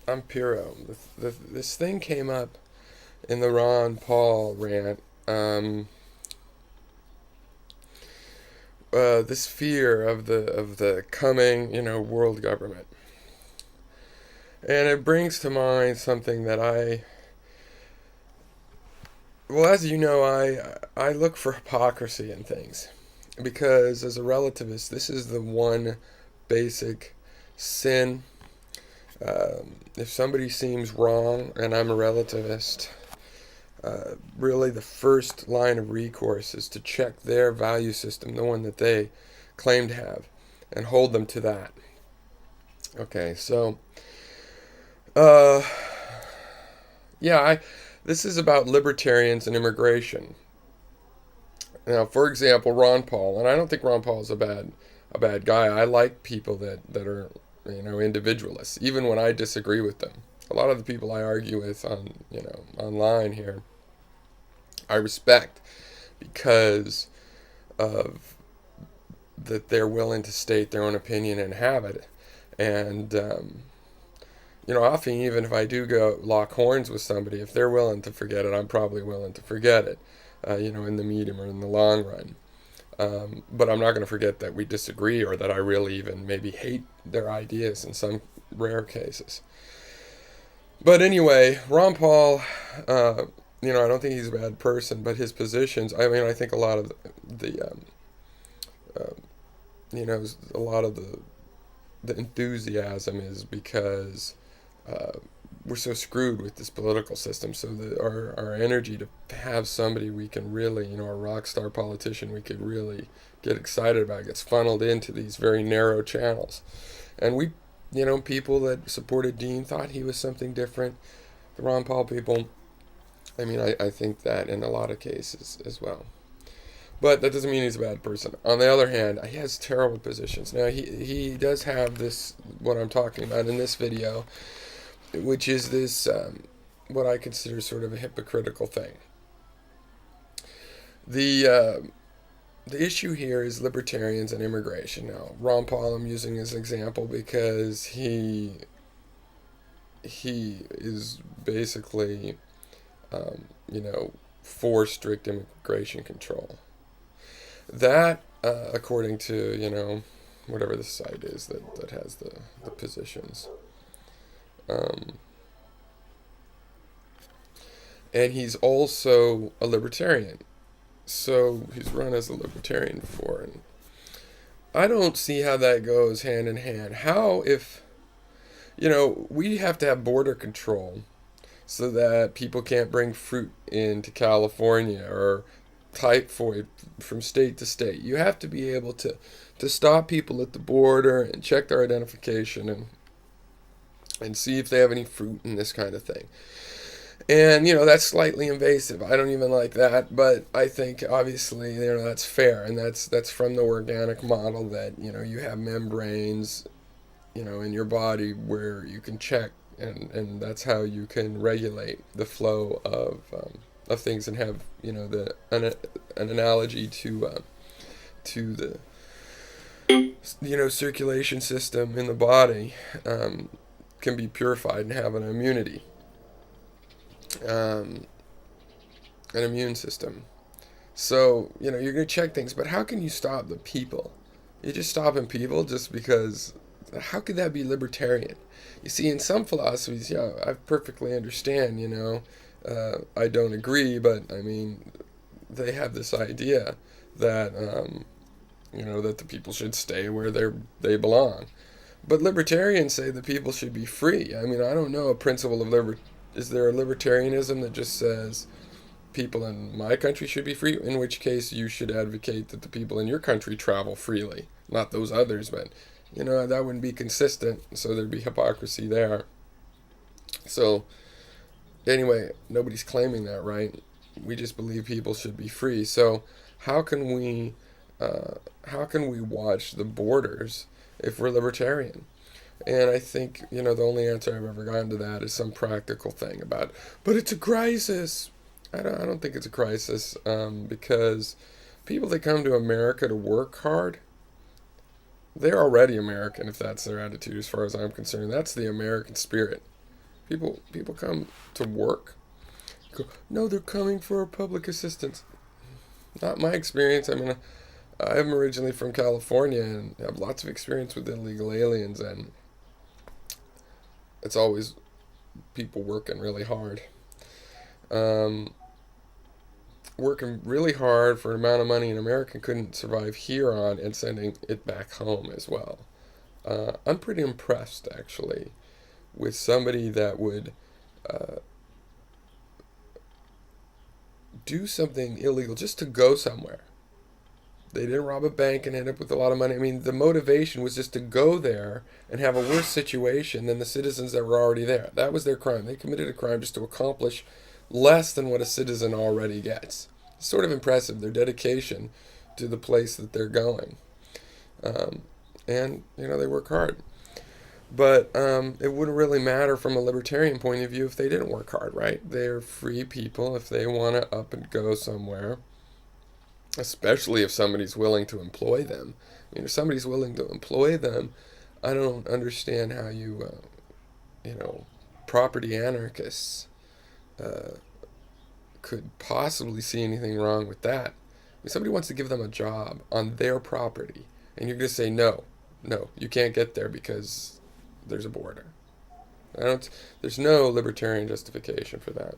I'm Piro. This thing came up in the Ron Paul rant. This fear of the coming, world government, and it brings to mind something that well, as you know, I look for hypocrisy in things, because as a relativist, this is the one basic sin. If somebody seems wrong, and I'm a relativist, really the first line of recourse is to check their value system, the one that they claim to have, and hold them to that. Okay, so, uh, yeah, this is about libertarians and immigration. Now, for example, Ron Paul, and I don't think Ron Paul is a bad guy. I like people that are individualists, even when I disagree with them. A lot of the people I argue with on online here, I respect because of that they're willing to state their own opinion and have it. And often even if I do go lock horns with somebody, if they're willing to forget it, I'm probably willing to forget it. In the medium or in the long run. But I'm not going to forget that we disagree or that I really even maybe hate their ideas in some rare cases. But anyway, Ron Paul, I don't think he's a bad person, but his positions, I mean, I think a lot of uh, a lot of the enthusiasm is because uh, we're so screwed with this political system. So our energy to have somebody we can really, a rock star politician we could really get excited about gets funneled into these very narrow channels. And people that supported Dean thought he was something different. The Ron Paul people, I mean, I think that in a lot of cases as well. But that doesn't mean he's a bad person. On the other hand, he has terrible positions. Now, he does have this, what I'm talking about in this video, which is this, what I consider sort of a hypocritical thing. The issue here is libertarians and immigration. Now, Ron Paul I'm using as an example because he is basically, for strict immigration control. That, according to, whatever the site is that has the positions. Um, and he's also a libertarian. So he's run as a libertarian before. And I don't see how that goes hand in hand. How if, we have to have border control so that people can't bring fruit into California or typhoid from state to state. You have to be able to stop people at the border and check their identification and see if they have any fruit and this kind of thing. And, that's slightly invasive. I don't even like that, but I think obviously, that's fair. And that's from the organic model that, you have membranes, in your body where you can check, and that's how you can regulate the flow of things and have, an analogy to the, circulation system in the body can be purified and have um, an immune system. So, you're going to check things, but how can you stop the people? You're just stopping people just because, how could that be libertarian? You see, in some philosophies, yeah, I perfectly understand, I don't agree, but I mean, they have this idea that, that the people should stay where they belong. But libertarians say the people should be free. I mean, I don't know a principle of is there a libertarianism that just says people in my country should be free? In which case, you should advocate that the people in your country travel freely, not those others. But that wouldn't be consistent, so there'd be hypocrisy there. So anyway, nobody's claiming that, right? We just believe people should be free. So how can we watch the borders if we're libertarian? And I think, the only answer I've ever gotten to that is some practical thing about, but it's a crisis. I don't think it's a crisis, because people that come to America to work hard, they're already American if that's their attitude as far as I'm concerned. That's the American spirit. People come to work. Go, no, they're coming for public assistance. Not my experience. I mean, I'm originally from California and have lots of experience with illegal aliens, and it's always people working really hard. Um, Working really hard for an amount of money an American couldn't survive here on, and sending it back home as well. I'm pretty impressed, actually, with somebody that would uh, do something illegal just to go somewhere. They didn't rob a bank and end up with a lot of money. I mean, the motivation was just to go there and have a worse situation than the citizens that were already there. That was their crime. They committed a crime just to accomplish less than what a citizen already gets. It's sort of impressive, their dedication to the place that they're going. Um, and, they work hard. But it wouldn't really matter from a libertarian point of view if they didn't work hard, right? They're free people. If they want to up and go somewhere, especially if somebody's willing to employ them. I mean, if somebody's willing to employ them, I don't understand how property anarchists uh, could possibly see anything wrong with that. I mean, somebody wants to give them a job on their property, and you're going to say, no, you can't get there because there's a border. There's no libertarian justification for that.